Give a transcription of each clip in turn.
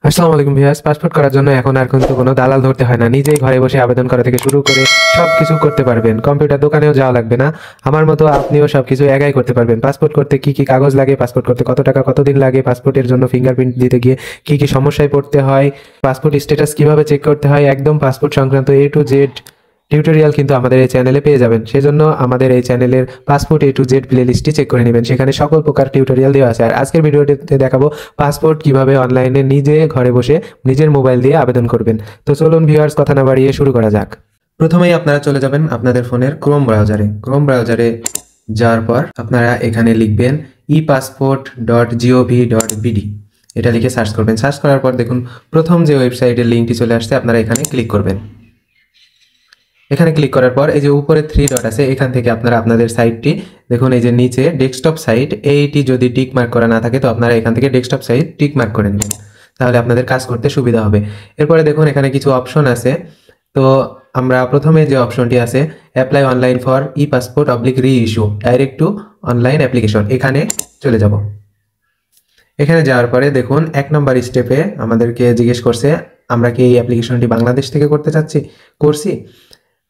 আসসালামু আলাইকুম viewers. Passport করার জন্য এখন আর কিন্তু কোনো দালাল ধরতে হয় না। নিজেই ঘরে বসে আবেদন করা থেকে শুরু করে সবকিছু করতে পারবেন। কম্পিউটার দোকানেও যাওয়া লাগবে না। আমার মতো আপনিও সবকিছু একাই করতে পারবেন। পাসপোর্ট করতে কি কি কাগজ লাগে, পাসপোর্ট করতে কত টাকা কতদিন লাগে, পাসপোর্টের জন্য ফিঙ্গারপ্রিন্ট দিতে গিয়ে কি কি সমস্যায় পড়তে হয়, পাসপোর্ট স্ট্যাটাস কিভাবে চেক করতে হয়, একদম পাসপোর্ট সংক্রান্ত A to Z টিউটোরিয়াল কিন্তু আমাদের এই চ্যানেলে পেয়ে যাবেন। সেজন্য আমাদের এই চ্যানেলের পাসপোর্ট A to Z প্লেলিস্টটি চেক করে নেবেন। সেখানে সকল প্রকার টিউটোরিয়াল দেওয়া আছে। আর আজকের ভিডিওটিতে দেখাবো পাসপোর্ট কিভাবে অনলাইনে নিজে ঘরে বসে নিজের মোবাইল দিয়ে আবেদন করবেন। তো চলুন ভিউয়ার্স, কথা না বাড়িয়ে শুরু করা যাক। প্রথমেই আপনারা চলে যাবেন আপনাদের ফোনের ক্রোম ব্রাউজারে যাওয়ার পর আপনারা এখানে লিখবেন epassport.gov.bd। এটা লিখে সার্চ করবেন। সার্চ করার পর দেখুন প্রথম যে ওয়েবসাইটের লিঙ্কটি চলে আসছে, আপনারা এখানে ক্লিক করবেন। এখানে ক্লিক করার পর এই যে উপরে 3 ডট আছে, এখান থেকে আপনারা আপনাদের সাইটটি দেখুন, এই যে নিচে ডেস্কটপ সাইট, এইটি যদি টিক মার্ক করা না থাকে তো আপনারা এখান থেকে ডেস্কটপ সাইট টিক মার্ক করে নেবেন, তাহলে আপনাদের কাজ করতে সুবিধা হবে। এরপরে দেখুন এখানে কিছু অপশন আছে। তো আমরা প্রথমে যে অপশনটি আছে apply online for e passport অবলিক reissue direct to online application, এখানে চলে যাব। এখানে যাওয়ার পরে দেখুন 1 নম্বর স্টেপে আমাদেরকে জিজ্ঞেস করছে আমরা কি এই অ্যাপ্লিকেশনটি বাংলাদেশ থেকে করতে করছি।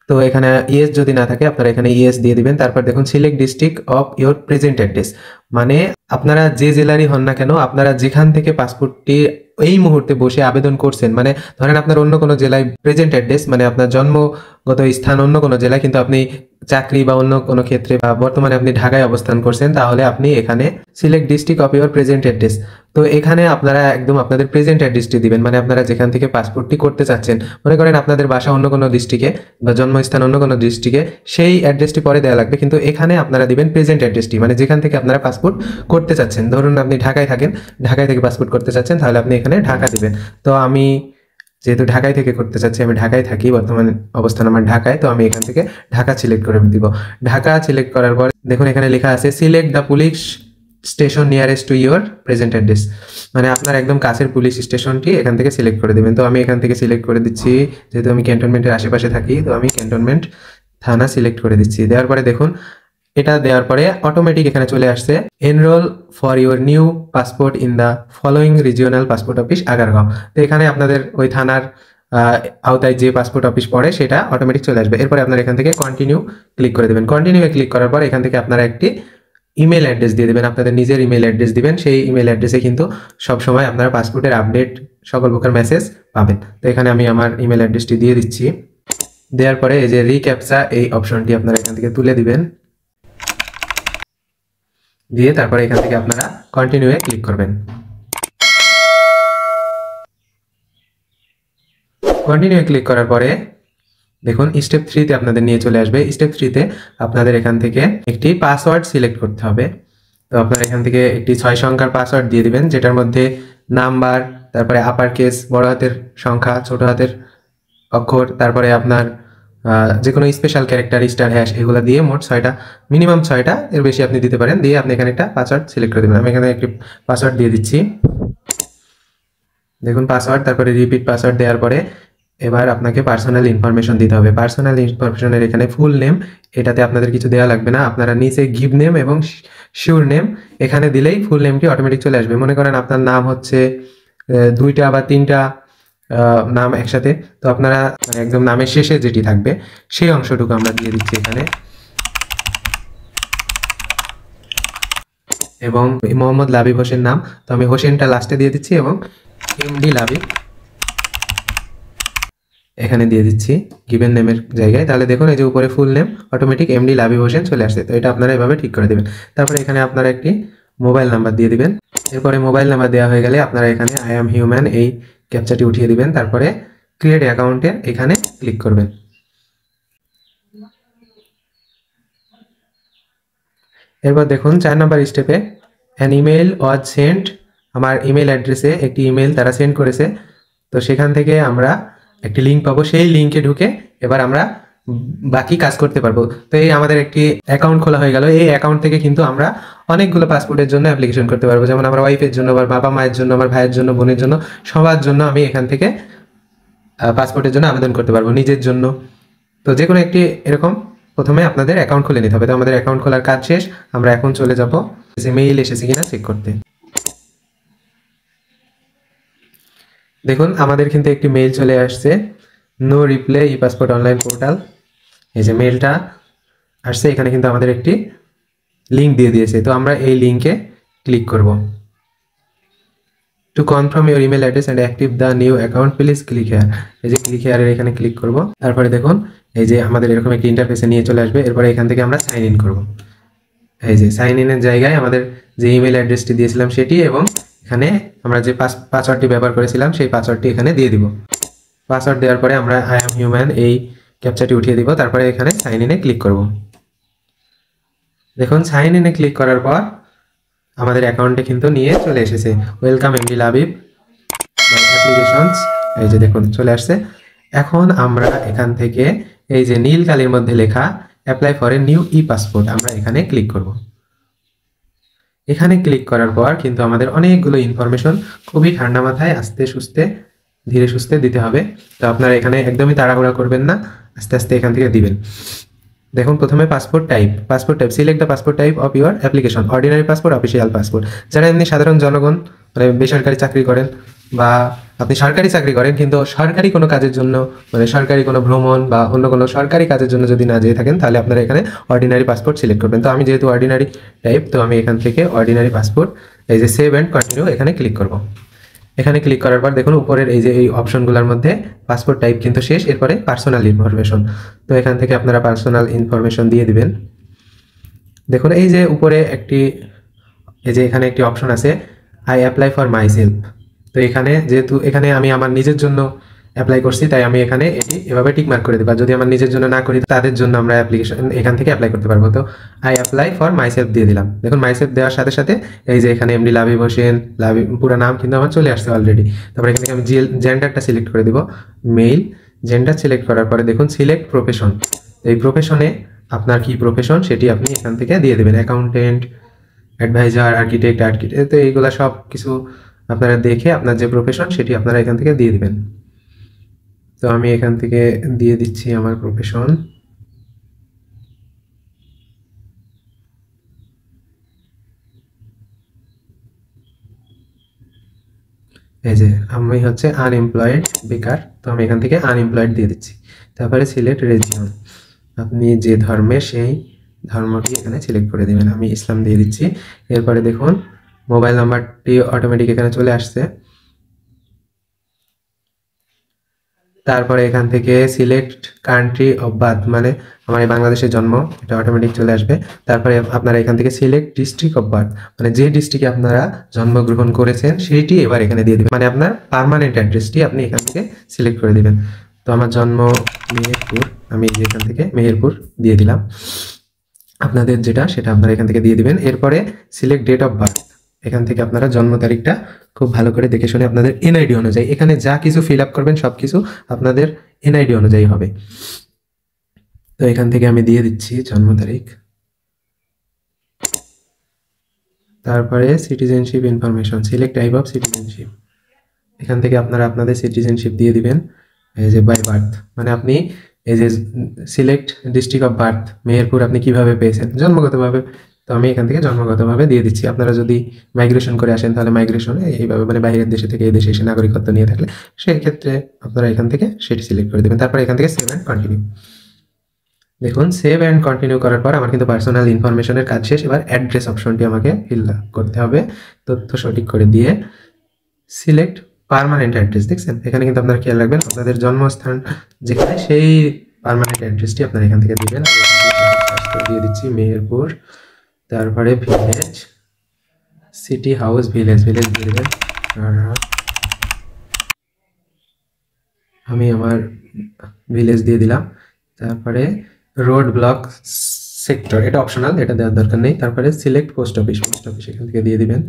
তো এখানে ইয়েস যদি না থাকে আপনারা এখানে ইয়েস দিয়ে দিবেন। তারপর দেখুন select district of your present address, মানে আপনারা যে জেলারই হন না কেন, আপনারা যেখান থেকে পাসপোর্টটি এই মুহূর্তে বসে আবেদন করছেন, মানে ধরেন আপনার অন্য কোনো জেলায় প্রেজেন্ট অ্যাড্রেস মানে আপনার জন্মগত স্থান অন্য কোনো জেলায়, কিন্তু আপনি চাকরি বা অন্য কোনো ক্ষেত্রে বা বর্তমানে আপনি ঢাকায় অবস্থান করছেন, তাহলে আপনি এখানে select district of your present address. তো এখানে আপনারা একদম আপনাদের প্রেজেন্ট অ্যাড্রেসটি দিবেন, মানে আপনারা যেখান থেকে পাসপোর্টটি করতে চাচ্ছেন। মনে করেন আপনাদের বাসা অন্য কোনো ডিস্ট্রিক্টে বা জন্মস্থান অন্য কোনো ডিস্ট্রিক্টে, সেই অ্যাড্রেসটি পরে দেওয়া লাগবে, কিন্তু এখানে আপনারা দিবেন প্রেজেন্ট অ্যাড্রেসটি, মানে যেখান থেকে আপনারা পাসপোর্ট করতে চাচ্ছেন। ধরুন আপনি ঢাকায় থাকেন, ঢাকায় থেকে পাসপোর্ট করতে চাচ্ছেন, তাহলে আপনি এখানে ঢাকা দিবেন। তো আমি যেহেতু ঢাকায় থেকে করতে চাচ্ছি, আমি ঢাকায় থাকি, বর্তমান অবস্থান আমার ঢাকায়, তো আমি এখান থেকে ঢাকা সিলেক্ট করে দিব। ঢাকা সিলেক্ট করার পর দেখুন এখানে লেখা আছে select the police station nearest to your present address, মানে আপনার একদম কাছের পুলিশ স্টেশনটি এখান থেকে সিলেক্ট করে দেবেন। তো আমি এখান থেকে সিলেক্ট করে দিচ্ছি, যেহেতু আমি ক্যান্টনমেন্টের আশেপাশে থাকি, তো আমি ক্যান্টনমেন্ট থানা সিলেক্ট করে দিচ্ছি। দেওয়ার পরে দেখুন এটা দেওয়ার পরে অটোমেটিক এখানে চলে আসছে enrol for your new passport in the following regional passport office Agargaon. তো এখানে আপনাদের ওই থানার আওতায় যে পাসপোর্ট অফিস পড়ে সেটা অটোমেটিক চলে আসবে। এরপরে আপনারা এখান থেকে কন্টিনিউ ক্লিক করে দেবেন। কন্টিনিউয়ে ক্লিক করার পর এখান থেকে আপনারা একটি ইমেল অ্যাড্রেস দিয়ে দেবেন, আপনাদের নিজের ইমেল অ্যাড্রেস দিবেন। সেই ইমেল অ্যাড্রেসে কিন্তু সবসময় আপনারা পাসপোর্টের আপডেট সকল প্রকার মেসেজ পাবেন। তো এখানে আমি আমার ইমেল অ্যাড্রেসটি দিয়ে দিচ্ছি। দেওয়ার পরে এই যে রিক্যাপচা এই অপশনটি আপনারা এখান থেকে তুলে দিবেন, দিয়ে তারপরে এখান থেকে আপনারা কন্টিনিউয়ে ক্লিক করবেন। কন্টিনিউয়ে ক্লিক করার পরে দেখুন স্টেপ 3তে আপনাদের নিয়ে চলে আসবে। স্টেপ 3তে আপনাদের এখান থেকে একটি পাসওয়ার্ড সিলেক্ট করতে হবে। তো আপনারা এখান থেকে একটি 6 সংখ্যার পাসওয়ার্ড দিয়ে দিবেন, যেটার মধ্যে নাম্বার, তারপরে আপার কেস, বড় হাতের সংখ্যা, ছোট হাতের অক্ষর, তারপরে আপনার যে কোনো স্পেশাল ক্যারেক্টার, স্টার, হ্যাশ, এগুলো দিয়ে মোট 6টা, মিনিমাম 6টা, এর বেশি আপনি দিতে পারেন। দিয়ে আপনি এখানে একটা পাসওয়ার্ড সিলেক্ট করে দেবেন। আমি এখানে একটি পাসওয়ার্ড দিয়ে দিচ্ছি। দেখুন পাসওয়ার্ড, তারপরে রিপিট পাসওয়ার্ড দেওয়ার পরে এবার আপনাকে পার্সোনাল ইনফরমেশন দিতে হবে। পার্সোনাল ইনফরমেশনের এখানে ফুল নেম, এটাতে আপনাদের কিছু দেওয়া লাগবে না। আপনারা নিচে গিভ নেম এবং শিওর নেম এখানে দিলেই ফুল নেমটি অটোমেটিক চলে আসবে। মনে করেন আপনার নাম হচ্ছে 2টা বা 3টা নাম একসাথে, তো আপনারা মানে একদম নামের শেষে যেটি থাকবে সেই অংশটুকু আমরা দিয়ে দিচ্ছি এখানে। এবং মোহাম্মদ লাবিব হোসেন নাম, তো আমি হোসেনটা লাস্টে দিয়ে দিচ্ছি এবং এমডি লাবিব এখানে দিয়ে দিচ্ছি গিভেন নেমের জায়গায়। তাহলে দেখুন এই যে উপরে full name automatic MD Labib Hossain চলে আসছে। তো এটা আপনারা এভাবে ঠিক করে দেবেন। তারপরে এখানে আপনারা একটি মোবাইল নাম্বার দিয়ে দিবেন। এরপরে মোবাইল নাম্বার দেওয়া হয়ে গেলে আপনারা এখানে আই অ্যাম হিউম্যান এই ক্যাপচাটি উঠিয়ে দিবেন। তারপরে ক্রিয়েট অ্যাকাউন্টে এখানে ক্লিক করবেন। এরপর দেখুন 4 নম্বর স্টেপে অ্যান ইমেল ওয়াজ সেন্ট, আমার ইমেল অ্যাড্রেসে একটি ইমেল তারা সেন্ড করেছে। তো সেখান থেকে আমরা একটি লিঙ্ক পাবো, সেই লিঙ্কে ঢুকে এবার আমরা বাকি কাজ করতে পারবো। তো এই আমাদের একটি অ্যাকাউন্ট খোলা হয়ে গেল। এই অ্যাকাউন্ট থেকে কিন্তু আমরা অনেকগুলো পাসপোর্টের জন্য অ্যাপ্লিকেশন করতে পারবো, যেমন আমার ওয়াইফের জন্য, আমার বাবা মায়ের জন্য, আমার ভাইয়ের জন্য, বোনের জন্য, সবার জন্য আমি এখান থেকে পাসপোর্টের জন্য আবেদন করতে পারবো, নিজের জন্য। তো যে কোনো একটি এরকম প্রথমে আপনাদের অ্যাকাউন্ট খুলে নিতে হবে। তো আমাদের অ্যাকাউন্ট খোলার কাজ শেষ, আমরা এখন চলে যাব মেইল এসেছে কিনা চেক করতে। দেখুন আমাদের কিন্তু একটি মেইল চলে আসছে, নো রিপ্লাই ই পাসপোর্ট অনলাইন পোর্টাল। এই যে মেইলটা আসছে, এখানে কিন্তু আমাদের একটি লিঙ্ক দিয়ে দিয়েছে। তো আমরা এই লিঙ্কে ক্লিক করব। To confirm your email address and active the new account please click here. এই যে ক্লিক হেয়ারের এখানে ক্লিক করব। তারপরে দেখুন এই যে আমাদের এরকম একটি ইন্টারফেসে নিয়ে চলে আসবে। এরপরে এখান থেকে আমরা সাইন ইন করব। এই যে সাইন ইনের জায়গায় আমাদের যে ইমেল অ্যাড্রেসটি দিয়েছিলাম সেটি, এবং এখানে আমরা যে পাসওয়ার্ডটি ব্যবহার করেছিলাম সেই পাসওয়ার্ডটি এখানে দিয়ে দিব। পাসওয়ার্ড দেওয়ার পরে আমরা আই অ্যাম হিউম্যান এই ক্যাপচাটি উঠিয়ে দিব। তারপরে এখানে সাইন ইনে ক্লিক করব। দেখুন সাইন ইনে ক্লিক করার পর আমাদের অ্যাকাউন্টে কিন্তু নিয়ে চলে এসেছে। ওয়েলকাম এমডি লাবিব মাই অ্যাপ্লিকেশনস। এই যে দেখুন চলে আসছে। এখন আমরা এখান থেকে এই যে নীল কালির মধ্যে লেখা apply for a new E passport, আমরা এখানে ক্লিক করব। এখানে ক্লিক করার পর কিন্তু আমাদের অনেকগুলো ইনফরমেশন খুবই ঠান্ডা মাথায় আস্তে সুস্তে ধীরে সুস্থে দিতে হবে। তো আপনারা এখানে একদমই তাড়াহুড়া করবেন না, আস্তে আস্তে এখান থেকে দিবেন। দেখুন প্রথমে passport type select the passport type of your application, ordinary passport, official passport. যারা এমনি সাধারণ জনগণ মানে বেসরকারি চাকরি করেন বা আপনি সরকারি চাকরি করেন কিন্তু সরকারি কোনো কাজের জন্য মানে সরকারি কোনো ভ্রমণ বা অন্য কোনো সরকারি কাজের জন্য যদি না যেয়ে থাকেন তাহলে আপনারা এখানে অর্ডিনারি পাসপোর্ট সিলেক্ট করবেন। তো আমি যেহেতু অর্ডিনারি টাইপ, তো আমি এখান থেকে অর্ডিনারি পাসপোর্ট এই যে সেভ অ্যান্ড কন্টিনিউ এখানে ক্লিক করব। এখানে ক্লিক করার পর দেখুন উপরের এই যে এই অপশনগুলোর মধ্যে পাসপোর্ট টাইপ কিন্তু শেষ, এরপরে পার্সোনাল ইনফরমেশন। তো এখান থেকে আপনারা পার্সোনাল ইনফরমেশন দিয়ে দিবেন। দেখুন এই যে উপরে একটি এই যে এখানে একটি অপশন আছে I apply for my self. তো এখানে যেহেতু এখানে আমি আমার নিজের জন্য অ্যাপ্লাই করছি তাই আমি এখানে এটি এভাবে টিক মার্ক করে দেবো। যদি আমার নিজের জন্য না করি তাদের জন্য আমরা অ্যাপ্লিকেশন এখান থেকে অ্যাপ্লাই করতে পারবো। তো I apply for my self দিয়ে দিলাম। দেখুন মাই সেলফ দেওয়ার সাথে সাথে এই যে এখানে এমডি লাবিব হোসেন পুরো নাম কিন্তু আমার চলে আসছে অলরেডি। তারপরে এখান থেকে আমি জেন্ডারটা সিলেক্ট করে দেবো, মেল। জেন্ডার সিলেক্ট করার পরে দেখুন সিলেক্ট প্রফেশন। এই প্রফেশনে আপনার কি প্রফেশন সেটি আপনি এখান থেকে দিয়ে দেবেন, অ্যাকাউন্টেন্ট, অ্যাডভাইজার, আর্কিটেক্ট। তো এইগুলা সব কিছু আপনারা দেখে আপনার যে প্রফেশন সেটি আপনারা এখান থেকে দিয়ে দিবেন। তো আমি এখান থেকে দিয়ে দিচ্ছি আমার প্রফেশন। এই যে আমি হচ্ছে আনএমপ্লয়েড, বেকার। তো আমি এখান থেকে আনএমপ্লয়েড দিয়ে দিচ্ছি। তারপরে সিলেক্ট রিজিয়ন, আপনি যে ধর্মে সেই ধর্মটি এখানে সিলেক্ট করে দেবেন। আমি ইসলাম দিয়ে দিচ্ছি। এরপরে দেখুন মোবাইল নাম্বারটি অটোমেটিক এখানে চলে আসছে। তারপরে এখান থেকে সিলেক্ট কান্ট্রি অফ বার্থ, মানে আমার এই বাংলাদেশের জন্ম, এটা অটোমেটিক চলে আসবে। তারপরে আপনারা এখান থেকে সিলেক্ট ডিস্ট্রিক্ট অফ বার্থ, মানে যে ডিস্ট্রিক্টে আপনারা জন্মগ্রহণ করেছেন সেইটি এবার এখানে দিয়ে দেবেন, মানে আপনার পার্মানেন্ট অ্যাড্রেসটি আপনি এখান থেকে সিলেক্ট করে দেবেন। তো আমার জন্ম মেহেরপুর, আমি এখান থেকে মেহেরপুর দিয়ে দিলাম। আপনাদের যেটা সেটা আপনারা এখান থেকে দিয়ে দিবেন। এরপরে সিলেক্ট ডেট অফ বার্থ, এখান থেকে আপনারা জন্ম তারিখটা খুব ভালো করে দেখে শুনে আপনাদের এনআইডি অনুযায়ী এখানে যা কিছু ফিল আপ করবেন সব কিছু আপনাদের এনআইডি অনুযায়ী হবে। তো এখান থেকে আমি দিয়ে দিচ্ছি জন্ম তারিখ। তারপরে citizenship information, select type of citizenship, এখান থেকে আপনারা আপনাদের সিটিজেনশিপ দিয়ে দিবেন। এই যে বাই বার্থ, মানে আপনি এই যে select district of birth Meherpur আপনি কিভাবে পেয়েছেন, জন্মগতভাবে। তো আমি এখান থেকে জন্মগতভাবে দিয়ে দিচ্ছি। আপনারা যদি মাইগ্রেশন করে আসেন তাহলে মাইগ্রেশনে এইভাবে, মানে বাইরের দেশে থেকে এই দেশে এসে নাগরিকত্ব নিয়ে থাকলে সেই ক্ষেত্রে আপনারা এখান থেকে সেটি সিলেক্ট করে দেবেন। তারপরে এখান থেকে সেভ অ্যান্ড কন্টিনিউ। দেখুন সেভ অ্যান্ড কন্টিনিউ করার পর আমার কিন্তু পার্সোনাল ইনফরমেশনের কাজ শেষ। এবার অ্যাড্রেস অপশনটি আমাকে ফিল করতে হবে, তথ্য সঠিক করে দিয়ে সিলেক্ট পার্মানেন্ট অ্যাড্রেস। দেখছেন এখানে কিন্তু আপনারা খেয়াল রাখবেন আপনাদের জন্মস্থান যেখানে সেই পার্মানেন্ট অ্যাড্রেসটি আপনারা এখান থেকে দিবেন। আমি দিয়ে দিচ্ছি মেহেরপুর, তারপরে ভিলেজ, সিটি হাউস, ভিলেজ দিয়ে দেবেন। আমি আমার ভিলেজ দিয়ে দিলাম। তারপরে রোড ব্লক সেক্টর, এটা অপশনাল, এটা দেওয়ার দরকার নেই। তারপরে সিলেক্ট পোস্ট অফিস, এখান থেকে দিয়ে দিবেন।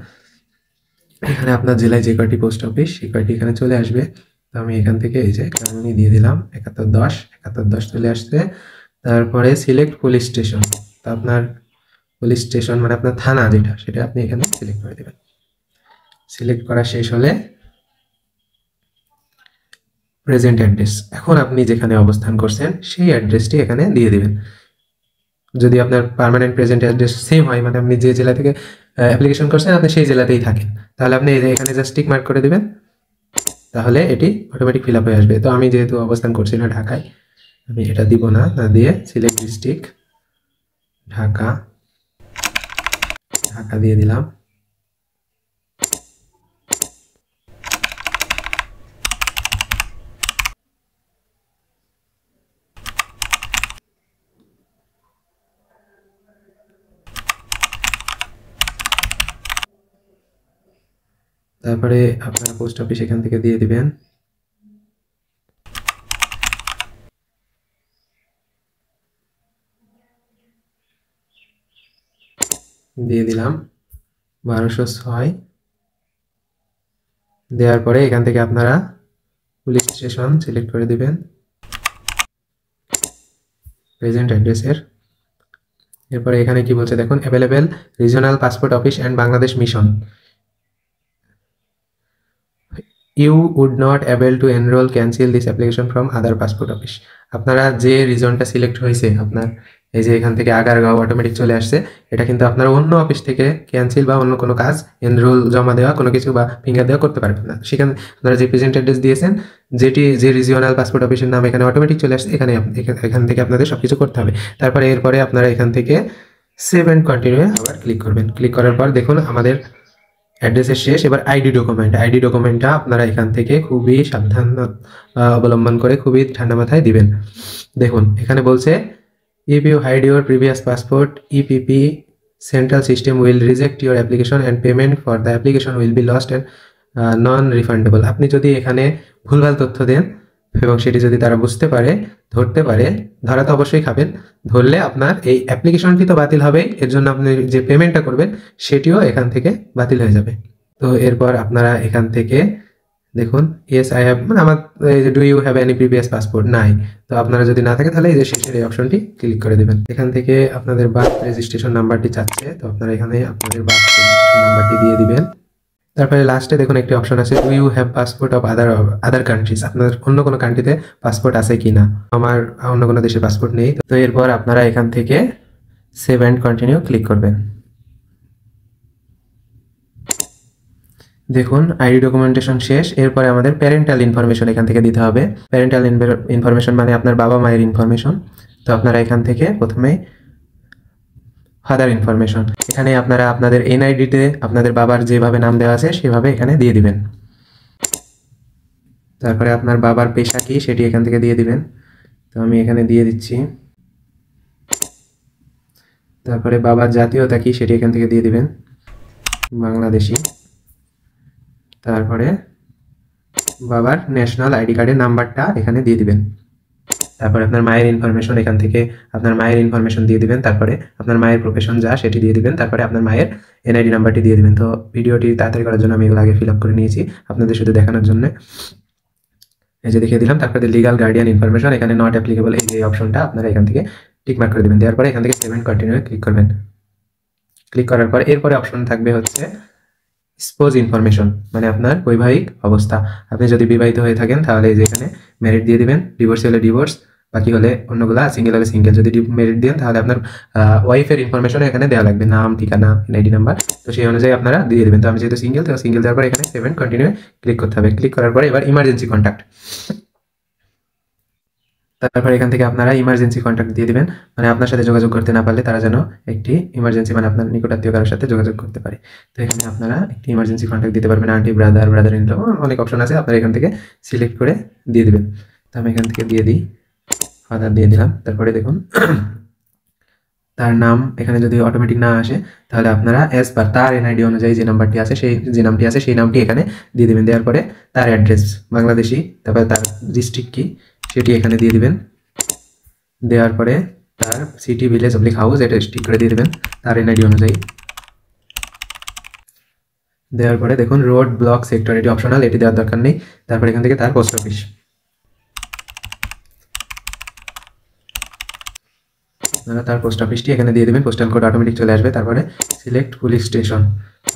এখানে আপনার জেলায় যে কয়টি পোস্ট অফিস সেই কয়টি এখানে চলে আসবে। তো আমি এখান থেকে এই যে কারণই দিয়ে দিলাম 7110 চলে আসছে। তারপরে সিলেক্ট পুলিশ স্টেশন, তো আপনার পুলিশ স্টেশন মানে আপনার থানা যেটা সেটা আপনি এখানে সিলেক্ট করে দেবেন। সিলেক্ট করা শেষ হলে প্রেজেন্ট অ্যাড্রেস, এখন আপনি যেখানে অবস্থান করছেন সেই অ্যাড্রেসটি এখানে দিয়ে দিবেন। যদি আপনার পার্মানেন্ট প্রেজেন্ট অ্যাড্রেস সেম হয়, মানে আপনি যে জেলা থেকে অ্যাপ্লিকেশন করছেন আপনি সেই জেলাতেই থাকেন, তাহলে আপনি এখানে জাস্ট টিক মার্ক করে দিবেন। তাহলে এটি অটোমেটিক ফিল আপ হয়ে আসবে। তো আমি যেহেতু অবস্থান করছি না ঢাকায়, আমি এটা দিব না, না দিয়ে সিলেক্ট ডিস্ট্রিক্ট ঢাকা, ঢাকা দিয়ে দিলাম। তারপরে আপনারা পোস্ট অফিস এখান থেকে দিয়ে দিবেন। দিয়ে দিলাম 1206। দেওয়ার পরে এখান থেকে আপনারা পুলিশ স্টেশন সিলেক্ট করে দিবেন প্রেজেন্ট অ্যাড্রেসের। এরপরে এখানে কি বলছে দেখুন, available regional passport office and Bangladesh mission, you would not able to enrol cancel this application from other passport office. আপনারা যে রিজনটা সিলেক্ট হয়েছে, আপনার এই যে এখান থেকে আগারগাঁও অটোমেটিক চলে আসছে, এটা কিন্তু আপনারা অন্য অফিস থেকে ক্যান্সেল বা অন্য কোনো কাজ, এনরোল জমা দেওয়া কোনো কিছু বা ফিঙ্গার দেওয়া করতে পারবেন না। সেখানে আপনারা যে প্রেজেন্ট অ্যাড্রেস দিয়েছেন, যেটি যে রিজিওনাল পাসপোর্ট অফিসের নাম এখানে অটোমেটিক চলে আসছে, এখান থেকে আপনাদের সব কিছু করতে হবে। তারপরে এরপরে আপনারা এখান থেকে সেভ অ্যান্ড কন্টিনিউ আবার ক্লিক করবেন। ক্লিক করার পর দেখুন আমাদের অ্যাড্রেসের শেষ। এবার আইডি ডকুমেন্টটা আপনারা এখান থেকে খুবই সাবধান অবলম্বন করে খুবই ঠান্ডা মাথায় দিবেন। দেখুন এখানে বলছে, if you hide your previous passport, EPP central system will reject your application and payment for the application will be lost and non refundable. আপনি যদি এখানে ভুলভাল তথ্য দেন এবং সেটি যদি তারা বুঝতে পারে, ধরতে পারে, ধরা তো অবশ্যই খাবেন, ধরলে আপনার এই অ্যাপ্লিকেশনটি তো বাতিল হবে, এর জন্য আপনি যে পেমেন্টটা করবেন সেটিও এখান থেকে বাতিল হয়ে যাবে। তো এরপর আপনারা এখান থেকে দেখুন, ইয়েস আই হ্যাভ, মানে আমার এই যে do you have any previous passport, নাই। তো আপনারা যদি না থাকে তাহলে এই যে শেষের এই অপশনটি ক্লিক করে দেবেন। এখান থেকে আপনাদের বার্থ রেজিস্ট্রেশন নাম্বারটি চাচ্ছে, তো আপনারা এখানে আপনাদের বার্থ রেজিস্ট্রেশন নাম্বারটি দিয়ে দিবেন। তারপরে লাস্টে দেখুন একটি অপশন আছে, do you have passport of other countries, আপনার অন্য কোনো কান্ট্রিতে পাসপোর্ট আছে কি না। আমার অন্য কোনো দেশের পাসপোর্ট নেই। তো এরপর আপনারা এখান থেকে সেভ অ্যান্ড কন্টিনিউ ক্লিক করবেন। দেখুন আইডি ডকুমেন্টেশন শেষ। এরপরে আমাদের প্যারেন্টাল ইনফরমেশন এখান থেকে দিতে হবে। প্যারেন্টাল ইনফরমেশন মানে আপনার বাবা মায়ের ইনফরমেশন। তো আপনারা এখান থেকে প্রথমে ফাদার ইনফরমেশন, এখানে আপনারা আপনাদের এনআইডিতে আপনাদের বাবার যেভাবে নাম দেওয়া আছে সেভাবে এখানে দিয়ে দিবেন। তারপরে আপনার বাবার পেশা কি সেটি এখান থেকে দিয়ে দিবেন। তো আমি এখানে দিয়ে দিচ্ছি। তারপরে বাবার জাতীয়তা কি সেটি এখান থেকে দিয়ে দিবেন, বাংলাদেশি। তারপরে বাবার ন্যাশনাল আইডি কার্ডের নাম্বারটা এখানে দিয়ে দিবেন। তারপরে আপনার মায়ের ইনফরমেশন, এখান থেকে আপনার মায়ের ইনফরমেশন দিয়ে দিবেন। তারপরে আপনার মায়ের প্রফেশন যা সেটি দিয়ে দিবেন। তারপরে আপনার মায়ের এনআইডি নাম্বারটি দিয়ে দিবেন। তো ভিডিওটি তাড়াতাড়ি করার জন্য আমি এগুলো আগে ফিল আপ করে নিয়েছি আপনাদের শুধু দেখানোর জন্য, এই যে দেখিয়ে দিলাম। তারপরে লিগাল গার্ডিয়ান ইনফরমেশন, এখানে নট অ্যাপ্লিকেবল এই যে অপশনটা আপনারা এখান থেকে টিকমার্ক করে দেবেন। দেওয়ার পরে এখান থেকে সেভ অ্যান্ড কন্টিনিউ ক্লিক করবেন। ক্লিক করার পর এরপরে অপশন থাকবে হচ্ছে স্পোজ ইনফরমেশন, মানে আপনার বৈবাহিক অবস্থা। আপনি যদি বিবাহিত হয়ে থাকেন তাহলে এই যে এখানে ম্যারিড দিয়ে দিবেন, ডিভোর্স হলে ডিভোর্স, বাকি হলে অন্যগুলা, সিঙ্গেল হলে সিঙ্গেল। যদি ম্যারিড দেন তাহলে আপনার ওয়াইফের ইনফরমেশন এখানে দেওয়া লাগবে, নাম, ঠিকানা, এনআইডি নাম্বার। তো সেই অনুযায়ী আপনারা দিয়ে দেবেন। তো আমি যেহেতু সিঙ্গেল, তো সিঙ্গেল দেওয়ার পর এখানে সেভ অ্যান্ড কন্টিনিউ ক্লিক করতে হবে। ক্লিক করার পরে এবার ইমার্জেন্সি কন্ট্যাক্ট, তারপর এখান থেকে আপনারা ইমার্জেন্সি কন্ট্যাক্ট দিয়ে দিবেন, মানে আপনার সাথে যোগাযোগ করতে না পারলে তারা যেন একটি ইমার্জেন্সি, মানে আপনার নিকটাত্মীয় কারোর সাথে যোগাযোগ করতে পারে। তো এখানে আপনারা একটি ইমার্জেন্সি কন্ট্যাক্ট দিতে পারবেন, aunty, brother, brother in law, অনেক অপশন আছে, আপনারা এখান থেকে সিলেক্ট করে দিয়ে দিবেন। তো আমি এখান থেকে দিয়ে দিই, ফাদার দিয়ে দিলাম। তারপরে দেখুন তার নাম এখানে যদি অটোমেটিক না আসে তাহলে আপনারা অ্যাজ পার তার এনআইডি অনুযায়ী যে নাম্বারটি আছে, যে নামটি আছে সেই নামটি এখানে দিয়ে দেবেন। দেওয়ার পরে তার অ্যাড্রেস বাংলাদেশি, তারপরে তার ডিস্ট্রিক্ট কি সেটি এখানে দিয়ে দিবেন। দেওয়ার পরে তার সিটি, ভিলেজ, পাবলিক হাউস এটা ঠিক করে দিয়ে দেবেন তার এনআইডি অনুযায়ী। দেওয়ার পরে দেখুন রোড, ব্লক, সেক্টর এটি অপশনাল, এটি দেওয়ার দরকার নেই। তারপর এখান থেকে তার পোস্ট অফিস, আপনারা তার পোস্ট অফিসটি এখানে দিয়ে দেবেন, পোস্টাল কোড অটোমেটিক চলে আসবে। তারপরে সিলেক্ট পুলিশ স্টেশন,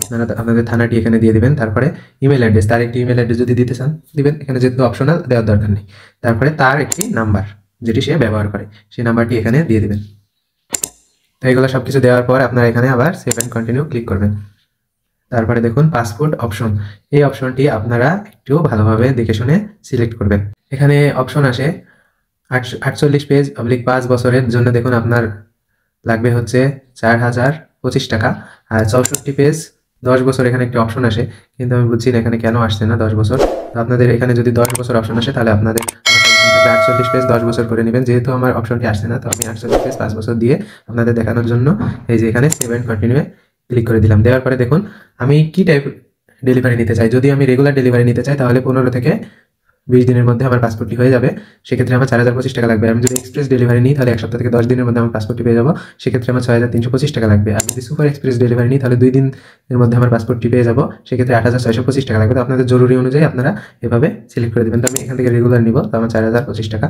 আপনারা আপনাদের থানাটি এখানে দিয়ে দেবেন। তারপরে ইমেল অ্যাড্রেস, তার একটি ইমেল অ্যাড্রেস যদি দিতে চান দিবেন, এখানে যেহেতু অপশনাল দেওয়ার দরকার নেই। তারপরে তার একটি নাম্বার যেটি সে ব্যবহার করে সেই নাম্বারটি এখানে দিয়ে দেবেন। তো এগুলো সব কিছু দেওয়ার পর আপনারা এখানে আবার সেভ অ্যান্ড কন্টিনিউ ক্লিক করবেন। তারপরে দেখুন পাসপোর্ট অপশন, এই অপশনটি আপনারা একটু ভালোভাবে দেখে শুনে সিলেক্ট করবেন। এখানে অপশন আসে 48 পেজ অবলিক 5 বছরের জন্য দেখুন আপনার লাগবে হচ্ছে 4025 টাকা। আর 64 পেজ 10 বছর এখানে একটি অপশন আসে, কিন্তু আমি বুঝছি না এখানে কেন আসছে না 10 বছর। তো আপনাদের এখানে যদি 10 বছর অপশন আসে তাহলে আপনাদের 48 পেজ 10 বছর করে নেবেন। যেহেতু আমার অপশনটি আসছে না, তো আমি 48 পেজ 5 বছর দিয়ে আপনাদের দেখানোর জন্য এই যে এখানে সেভ এন্ড কন্টিনিউ ক্লিক করে দিলাম। দেওয়ার পরে দেখুন আমি কি টাইপ ডেলিভারি নিতে চাই। যদি আমি রেগুলার ডেলিভারি নিতে চাই তাহলে 15 থেকে 20 দিনের মধ্যে আমার পাসপোর্টটি হয়ে যাবে, সেক্ষেত্রে আমার 4025 টাকা লাগবে। আমি যদি এক্সপ্রেস ডেলিভারি নিই তাহলে 1 সপ্তাহ থেকে 10 দিনের মধ্যে আমার পাসপোর্টটি পেয়ে যাবো, সেক্ষেত্রে আমার 6325 টাকা লাগবে। আর যদি সুপার এক্সপ্রেস ডেলিভারি নিই তাহলে 2 দিনের মধ্যে আমার পাসপোর্টটি পেয়ে যাবো, সেক্ষেত্রে 8625 টাকা লাগবে। তো আপনাদের জরুরি অনুযায়ী আপনারা এভাবে সিলেক্ট করে দেবেন। তো আমি এখান থেকে রেগুলার নিব, তো আমার 4025 টাকা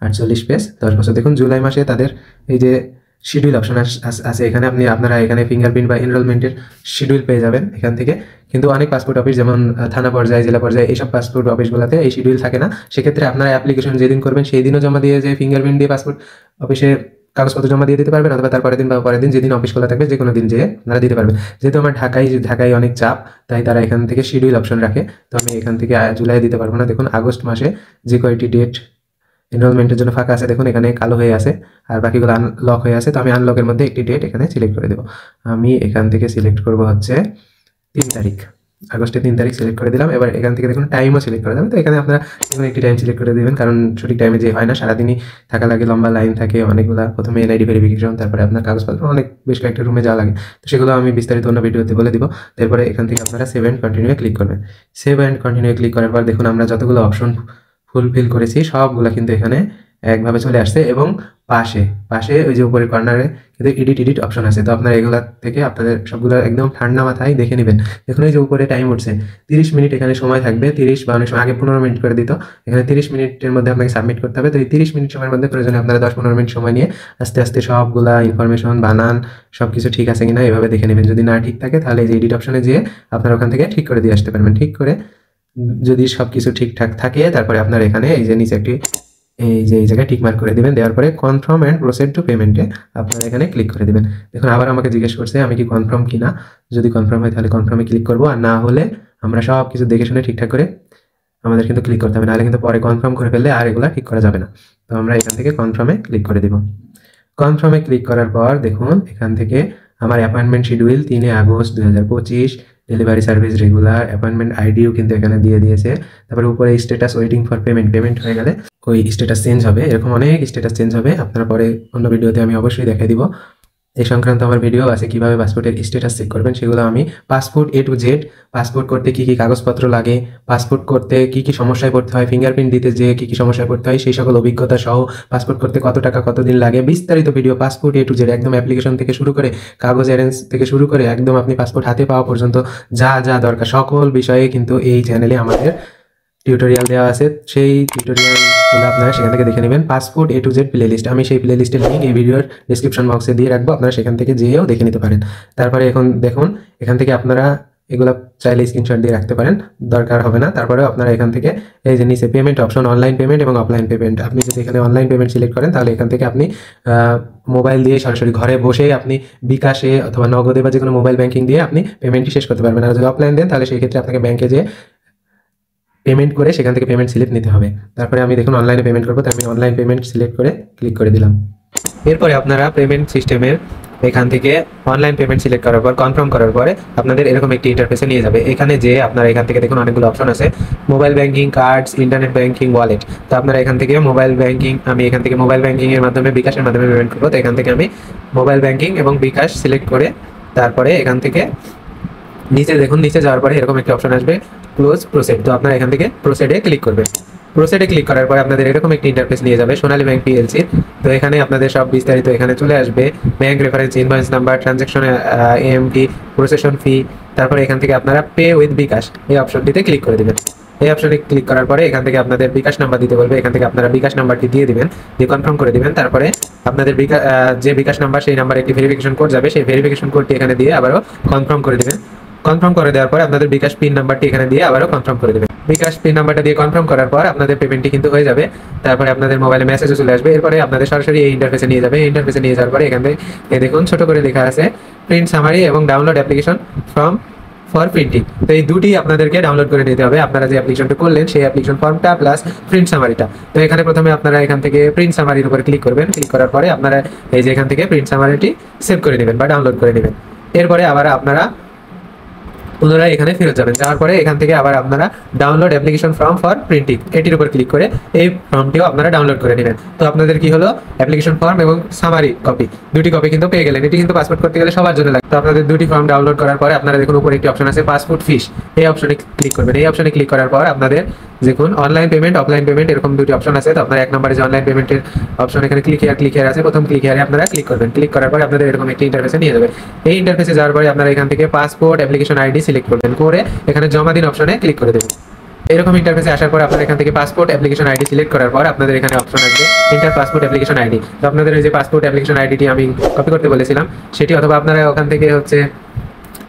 48 পেজ 10 বছর। দেখুন জুলাই মাসে তাদের এই যে শিডিউল অপশন আছে, এখানে আপনারা এখানে ফিঙ্গারপ্রিন্ট বা এনরোলমেন্টের শিডিউল পেয়ে যাবেন এখান থেকে। কিন্তু অনেক পাসপোর্ট অফিস যেমন থানা পর্যায়ে, জেলা পর্যায়ে এইসব পাসপোর্ট অফিসগুলোতে এই শিডিউল থাকে না, সেক্ষেত্রে আপনারা অ্যাপ্লিকেশন যেদিন করবেন সেই দিনও জমা দিয়ে যে ফিঙ্গারপ্রিন্ট দিয়ে পাসপোর্ট অফিসে কাগজপত্র জমা দিয়ে দিতে পারবেন, অথবা তারপরের দিন বা পরের দিন যেদিন অফিস খোলা থাকবে যে কোনো দিন যেয়ে আপনারা দিতে পারবেন। যেহেতু আমার ঢাকায় অনেক চাপ, তাই তারা এখান থেকে শিডিউল অপশন রাখে। তো আমি এখান থেকে জুলাই দিতে পারবো না। দেখুন আগস্ট মাসে যে কয়টি ডেট এনরোলমেন্টের জন্য ফাঁকা আছে দেখুন এখানে কালো হয়ে আছে, আর বাকিগুলো আনলক হয়ে আছে। তো আমি আনলকের মধ্যে একটি ডেট এখানে সিলেক্ট করে দেবো। আমি এখান থেকে সিলেক্ট করব হচ্ছে 3 তারিখ, আগস্টের 3 তারিখ সিলেক্ট করে দিলাম। এবার এখান থেকে দেখুন টাইমও সিলেক্ট করে দেবেন। তো এখানে আপনারা দেখুন একটি টাইম সিলেক্ট করে দেবেন, কারণ সঠিক টাইমে যে হয় না, সারাদিনই থাকা লাগে, লম্বা লাইন থাকে অনেকগুলা। প্রথমে এনআইডি ভেরিফিকেশন, তারপরে আপনার কাগজপত্র, বেশ কয়েকটা রুমে যাওয়া লাগে। তো সেগুলো আমি বিস্তারিত অন্য ভিডিওতে বলে দিব। তারপরে এখান থেকে আপনারা সেভ অ্যান্ড কন্টিনিউ ক্লিক করবেন। সেভ অ্যান্ড কন্টিনিউ ক্লিক করার পর দেখুন আমরা যতগুলো অপশন ফুলফিল করেছি সবগুলো কিন্তু এখানে একভাবে চলে আসছে, এবং পাশে ওই যে উপরের কর্নারে কিন্তু এডিট অপশন আছে। তো আপনারা এগুলা থেকে আপনাদের সবগুলো একদম ঠান্ডা মাথায় দেখে নেবেন। দেখুন এই যে উপরে টাইম উঠছে 30 মিনিট এখানে সময় থাকবে, 30 বা অনেক সময় আগে 15 মিনিট করে দিত, এখানে 30 মিনিটের মধ্যে আপনাকে সাবমিট করতে হবে। তো এই 30 মিনিট সময়ের মধ্যে প্রয়োজনে আপনারা 10-15 মিনিট সময় নিয়ে আস্তে আস্তে সবগুলা ইনফরমেশন, বানান সব কিছু ঠিক আছে কিনা এভাবে দেখে নেবেন। যদি না ঠিক থাকে তাহলে এই যে এডিট অপশনে যেয়ে আপনারা ওখান থেকে ঠিক করে দিয়ে আসতে পারবেন। ঠিক করে যদি সব কিছু ঠিকঠাক থাকে তারপরে আপনার এখানে এই যে নিচে একটি এই জায়গায় টিক মার্ক করে দিবেন। দেওয়ার পরে কনফার্ম অ্যান্ড প্রসিড টু পেমেন্টে আপনারা এখানে ক্লিক করে দিবেন। দেখুন আবার আমাকে জিজ্ঞেস করছে আমি কি কনফার্ম কিনা। যদি কনফার্ম হয় তাহলে কনফার্মে ক্লিক করবো, আর না হলে আমরা সব কিছু দেখে শুনে ঠিকঠাক করে আমাদের কিন্তু ক্লিক করতে হবে, নাহলে কিন্তু পরে কনফার্ম করে ফেললে আর এগুলা ঠিক করা যাবে না। তো আমরা এখান থেকে কনফার্মে ক্লিক করে দিব। কনফার্মে ক্লিক করার পর দেখুন এখান থেকে আমার appointment schedule 3 August 2025, delivery service regular, appointment আইডিও কিন্তু এখানে দিয়ে দিয়েছে। তারপরে উপরে স্ট্যাটাস ওয়েটিং ফর পেমেন্ট হয়ে গেলে ওই স্ট্যাটাস চেঞ্জ হবে। এরকম অনেক স্ট্যাটাস চেঞ্জ হবে, আপনারা পরে অন্য ভিডিওতে আমি অবশ্যই দেখাই দিব। এই সংক্রান্ত আমার ভিডিও আছে, কিভাবে পাসপোর্টের স্ট্যাটাস চেক করবেন সেগুলো আমি passport A to Z, passport করতে কি কি কাগজপত্র লাগে, পাসপোর্ট করতে কি কি সমস্যায় পড়তে হয়, ফিঙ্গারপ্রিন্ট দিতে যে কি কি সমস্যায় পড়তে হয় সেই সকল অভিজ্ঞতা সহ, পাসপোর্ট করতে কত টাকা কতদিন লাগে, বিস্তারিত video passport A to Z একদম অ্যাপ্লিকেশন থেকে শুরু করে কাগজ অ্যারেঞ্জ থেকে শুরু করে একদম আপনি পাসপোর্ট হাতে পাওয়া পর্যন্ত যা যা দরকার সকল বিষয়ে কিন্তু এই চ্যানেলে আমাদের টিউটোরিয়াল দেওয়া আছে। সেই টিউটোরিয়ালগুলো আপনারা সেখান থেকে দেখে নেবেন। Passport A to Z playlist, আমি সেই প্লেলিস্টের লিঙ্ক এই ভিডিওর ডিসক্রিপশন বক্সে দিয়ে রাখবো, আপনারা সেখান থেকে যেয়েও দেখে নিতে পারেন। তারপরে এখন দেখুন এখান থেকে আপনারা এগুলো চাইলে স্ক্রিনশট দিয়ে রাখতে পারেন, দরকার হবে না। তারপরে আপনারা এখান থেকে এই যে নিচে পেমেন্ট অপশন, অনলাইন পেমেন্ট এবং অফলাইন পেমেন্ট, আপনি যদি এখানে অনলাইন পেমেন্ট সিলেক্ট করেন তাহলে এখান থেকে আপনি মোবাইল দিয়ে সরাসরি ঘরে বসেই আপনি বিকাশে অথবা নগদে বা যে কোনো মোবাইল ব্যাংকিং দিয়ে আপনি পেমেন্টটি শেষ করতে পারবেন। আর যদি অফলাইন দেন তাহলে সেই ক্ষেত্রে আপনাকে ব্যাংকে যেয়ে পেমেন্ট করে সেখান থেকে পেমেন্ট স্লিপ নিতে হবে। তারপরে আমি দেখুন অনলাইনে পেমেন্ট করবো, তাই আমি অনলাইন পেমেন্ট সিলেক্ট করে ক্লিক করে দিলাম। এরপরে আপনারা পেমেন্ট সিস্টেমের এখান থেকে অনলাইন পেমেন্ট সিলেক্ট করার পর কনফার্ম করার পরে আপনাদের এরকম একটি ইন্টারফেসে নিয়ে যাবে। এখানে যে আপনারা এখান থেকে দেখুন অনেকগুলো অপশন আছে, mobile banking, cards, internet banking, wallet. তো আপনারা এখান থেকে মোবাইল ব্যাংকিং, আমি এখান থেকে মোবাইল ব্যাংকিং এর মাধ্যমে বিকাশের মাধ্যমে পেমেন্ট করবো। তো এখান থেকে আমি মোবাইল ব্যাংকিং এবং বিকাশ সিলেক্ট করে তারপরে এখান থেকে নিচে দেখুন, নিচে যাওয়ার পরে এরকম একটি অপশন আসবে ক্লোজ প্রসিড। তো আপনারা এখান থেকে প্রসিডে ক্লিক করবেন। প্রসিডে ক্লিক করার পরে আপনাদের এরকম একটি ইন্টারফেস নিয়ে যাবে সোনালী ব্যাংক পিএলসি। তো এখানে আপনাদের সব বিস্তারিত এখানে চলে আসবে, bank reference, invoice number, transaction AMT, processing fee. তারপরে এখান থেকে আপনারা পে উইথ বিকাশ এই অপশনটিতে ক্লিক করে দেবেন। এই অপশনে ক্লিক করার পরে এখান থেকে আপনাদের বিকাশ নাম্বার দিতে বলবে, এখান থেকে আপনারা বিকাশ নাম্বারটি দিয়ে দিবেন, দিয়ে কনফার্ম করে দিবেন। তারপরে আপনাদের যে বিকাশ নাম্বার সেই নাম্বারে একটি ভেরিফিকেশন কোড যাবে, সেই ভেরিফিকেশন কোডটি এখানে দিয়ে আবারও কনফার্ম করে দিবেন। কনফার্ম করে দেওয়ার পরে আপনাদের বিকাশ পিন নাম্বারটি এখানে দিয়ে আবারও কনফার্ম করে দেবেন। বিকাশ পিন নাম্বারটা দিয়ে কনফার্ম করার পর আপনাদের পেমেন্টটি কিন্তু হয়ে যাবে। তারপরে আপনাদের মোবাইলে মেসেজও চলে আসবে। এরপরে আপনাদের সরাসরি এই ইন্টারফেসে নিয়ে যাবে। এই ইন্টারফেসে নিয়ে যাওয়ার পরে এখান থেকে দেখুন ছোট করে লেখা আছে প্রিন্ট সামারি এবং download application from for printing. তো এই দুটি আপনাদেরকে ডাউনলোড করে নিতে হবে। আপনারা যে অ্যাপ্লিকেশনটা করলেন সেই অ্যাপ্লিকেশন ফর্মটা প্লাস প্রিন্ট সামারিটা। তো এখানে প্রথমে আপনারা এখান থেকে প্রিন্ট সামারির উপর ক্লিক করবেন। ক্লিক করার পরে আপনারা এই যে এখান থেকে প্রিন্ট সামারিটি সেভ করে নেবেন বা ডাউনলোড করে নেবেন। এরপরে আবার আপনারা পুনরায় এখানে ফেরত যাবেন। যাওয়ার পরে এখান থেকে আবার আপনারা download application form for printing এটির উপর ক্লিক করে এই ফর্মটিও আপনারা ডাউনলোড করে নেবেন। তো আপনাদের কি হলো, অ্যাপ্লিকেশন ফর্ম এবং সামারি কপি, দুটি কপি কিন্তু পেয়ে গেলেন। এটি কিন্তু পাসপোর্ট করতে গেলে সবার জন্য লাগে। তো আপনাদের দুটি ফর্ম ডাউনলোড করার পরে আপনারা দেখুন উপরে একটি অপশন আছে পাসপোর্ট ফিস, এই অপশনে ক্লিক করবেন। এই অপশনে ক্লিক করার পর আপনাদের দেখুন অনলাইন পেমেন্ট, অফলাইন পেমেন্ট এরকম দুটি অপশন আছে। তো আপনারা 1 নম্বরে যে অনলাইন পেমেন্টের অপশন এখানে ক্লিক হেয়ার আছে, প্রথম ক্লিক হেয়ারে আপনারা ক্লিক করবেন। ক্লিক করার পর আপনাদের এরকম একটি ইন্টারফেসে নিয়ে যাবে। এই ইন্টারফেসে যাওয়ার পরে আপনারা এখান থেকে পাসপোর্ট অ্যাপ্লিকেশন আইডি সিলেক্ট করবেন, করে এখানে জমা দিন অপশনে ক্লিক করে দেবেন। এরকম ইন্টারফেসে আসার পর আপনারা এখান থেকে পাসপোর্ট অ্যাপ্লিকেশন আইডি সিলেক্ট করার পর আপনাদের এখানে অপশন আসবে এন্টার পাসপোর্ট অ্যাপ্লিকেশন আইডি। তো আপনাদের এই যে পাসপোর্ট অ্যাপ্লিকেশন আইডিটি আমি কপি করতে বলেছিলাম সেটি, অথবা আপনারা ওখান থেকে হচ্ছে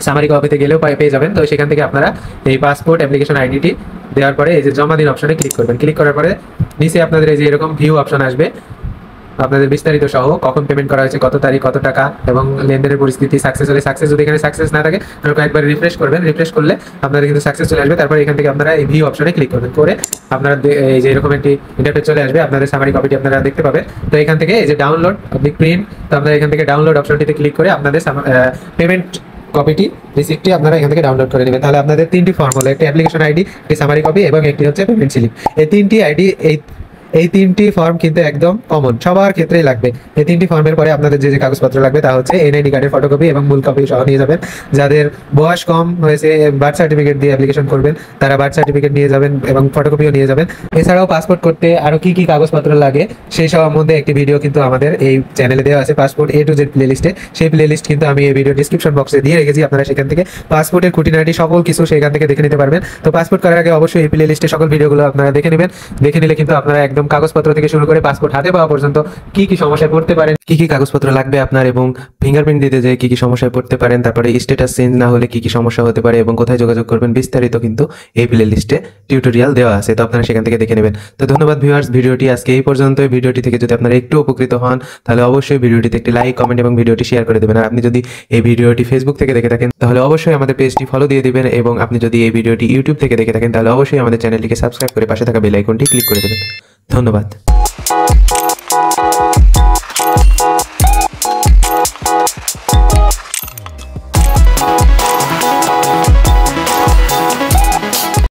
সামারি কপিতে গেলেও পেয়ে যাবেন। তো সেখান থেকে আপনারা এই পাসপোর্ট অ্যাপ্লিকেশন আইডিটি দেওয়ার পরে এই যে জমা দিন অপশনে ক্লিক করবেন। ক্লিক করার পরে নিচে আপনাদের এই যে এরকম ভিউ অপশন আসবে, আপনাদের বিস্তারিত সহ কখন পেমেন্ট করা হয়েছে, কত তারিখ, কত টাকা এবং লেনদেনের পরিস্থিতি, সাকসেস হলে সাকসেস, যদি এখানে সাকসেস না থাকে তাহলে কয়েকবার রিফ্রেশ করবেন। রিফ্রেশ করলে আপনাদের কিন্তু সাকসেস চলে আসবে। তারপরে এখান থেকে আপনারা এই ভিউ অপশনে ক্লিক করবেন, করে আপনারা এই যে এরকম একটি ইন্টারফেস চলে আসবে। আপনাদের সামারি কপিটি আপনারা দেখতে পাবেন। তো এখান থেকে এই যে ডাউনলোড প্রিন্ট, তো আপনারা এখান থেকে ডাউনলোড অপশনটিতে ক্লিক করে আপনাদের পেমেন্ট কপিটি রিসিপ্টটি আপনারা এখান থেকে ডাউনলোড করে নেবেন। তাহলে আপনাদের তিনটি ফর্ম হলো, একটি অ্যাপ্লিকেশন আইডি, একটি সামারি কপি এবং একটি হচ্ছে পেমেন্ট স্লিপ। এই তিনটি আইডি এই তিনটি ফর্ম কিন্তু একদম কমন, সবার ক্ষেত্রেই লাগবে। এই তিনটি ফর্মের পরে আপনাদের যে কাগজপত্র লাগবে তা হচ্ছে এনআইডি কার্ডের ফটোকপি এবং মূল কপি সহ নিয়ে যাবেন। যাদের বয়স কম হয়েছে, বার্থ সার্টিফিকেট দিয়ে অ্যাপ্লিকেশন করবেন, তারা বার্থ সার্টিফিকেট নিয়ে যাবেন এবং ফটোকপিও নিয়ে যাবেন। এছাড়াও পাসপোর্ট করতে আরও কি কি কাগজপত্র লাগে সেই সম্বন্ধে একটি ভিডিও কিন্তু আমাদের এই চ্যানেলে দেওয়া আছে, পাসপোর্ট A to Z প্লেলিস্টে। সেই প্লেলিস্ট কিন্তু আমি এই ভিডিও ডিসক্রিপশন বক্সে দিয়ে রেখেছি। আপনারা সেখান থেকে পাসপোর্টের খুঁটিনাটি সকল কিছু সেখান থেকে দেখে নিতে পারবেন। তো পাসপোর্ট করার আগে অবশ্যই এই প্লেলিস্টে সকল ভিডিওগুলো আপনারা দেখে নেবেন। দেখে নিলে কিন্তু আপনারা একদম কাগজপত্র থেকে শুরু করে পাসপোর্ট হাতে পাওয়া পর্যন্ত কি কি সমস্যায় পড়তে পারেন, কি কি কাগজপত্র লাগবে আপনার, এবং ফিঙ্গারপ্রিন্ট দিতে যে কি কি সমস্যায় পড়তে পারেন, তারপরে স্ট্যাটাস চেঞ্জ না হলে কি কি সমস্যা হতে পারে এবং কোথায় যোগাযোগ করবেন, বিস্তারিত কিন্তু এই প্লে লিস্টে টিউটোরিয়াল দেওয়া আছে। তো আপনারা সেখান থেকে দেখে নেবেন। তো ধন্যবাদ ভিউয়ার্স, ভিডিওটি আজকে এই পর্যন্ত। ভিডিওটি থেকে যদি আপনারা একটু উপকৃত হন তাহলে অবশ্যই ভিডিওটিতে একটি লাইক, কমেন্ট এবং ভিডিওটি শেয়ার করে দেবেন। আর আপনি যদি এই ভিডিওটি ফেসবুক থেকে দেখে থাকেন তাহলে অবশ্যই আমাদের পেজটি ফলো দিয়ে দিবেন, এবং আপনি যদি এই ভিডিওটি ইউটিউব থেকে দেখে থাকেন তাহলে অবশ্যই আমাদের চ্যানেলটিকে সাবস্ক্রাইব করে পাশে থাকা বেল আইকনটি ক্লিক করে দেবেন। ধন্যবাদ।